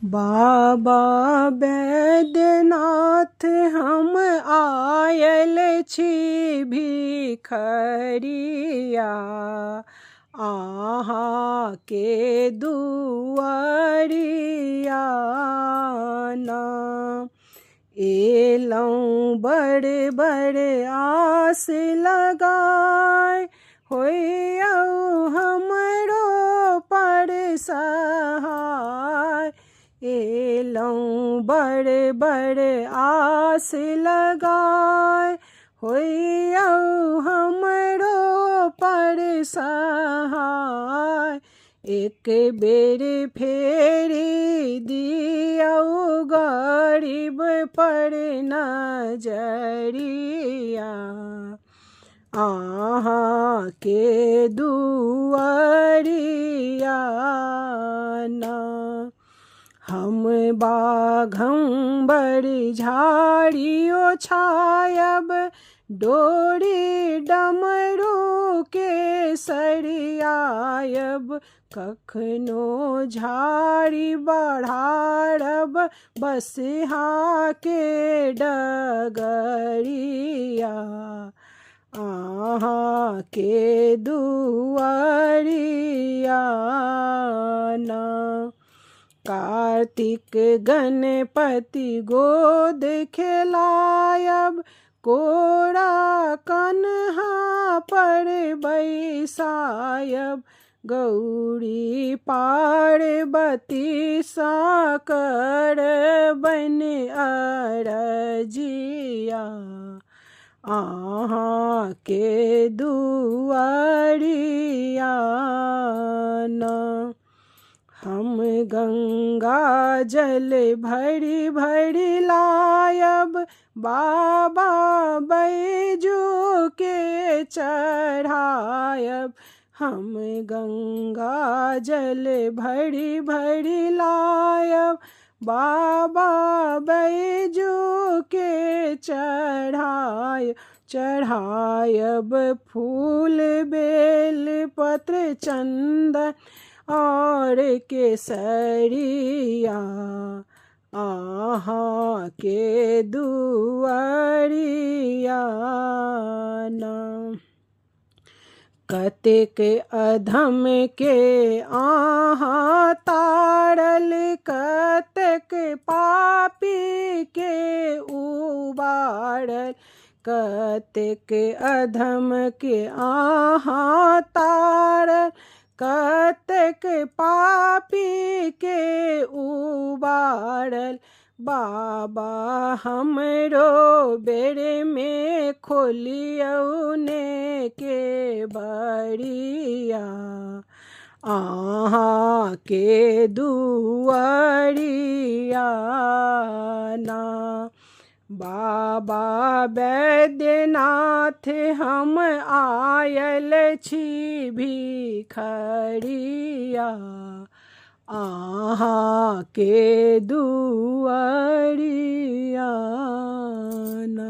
बाबा बैद्यनाथ हम आयल छी भिखरिया, आहा के दुआरिया ना। एलौं बड़े बड़े आस लगाए, होइयौ हमरो पर सहाय। एलौं बड़े बड़े आस लगाए, होइयौ हमरो पर सहाय। एक बेर फेरी दियौ गरीब पर नजरिया, आहा के दुआरिया ना। हम बाघम्बर झाड़ियो छायब, डोरी डमरू के सरियायब। कखनो झाड़ी बढ़ारब, बसहा के डगरिया, आहा के दुआरिया ना। कार्तिक गणपति गोद खेलायब, कोरा कन्हा पर बैसायब। गौरी पार्वती साकर बन अरजिया, आहा के दुआरिया ना। हम गंगा जल भरी भरी लायब, बाबा बैजू के चढ़ायब। हम गंगा जल भरी भरी लायब, बाबा बैजू के चढ़ायब। फूल बेल पत्र चंदन और केसरिया, आहा के दुआरिया ना। कतेक अधम के आहा तारल, कतेक पापी के उबारल। कतेक अधम के आहा तारल, कतेक पापी के उबारल। बाबा हमरो बेर में खोलियौ ने के बरिया, आहा के दुआरिया ना। बाबा बैद्यनाथ हम आयल छी भिखरिया, आहा के दुआरिया ना।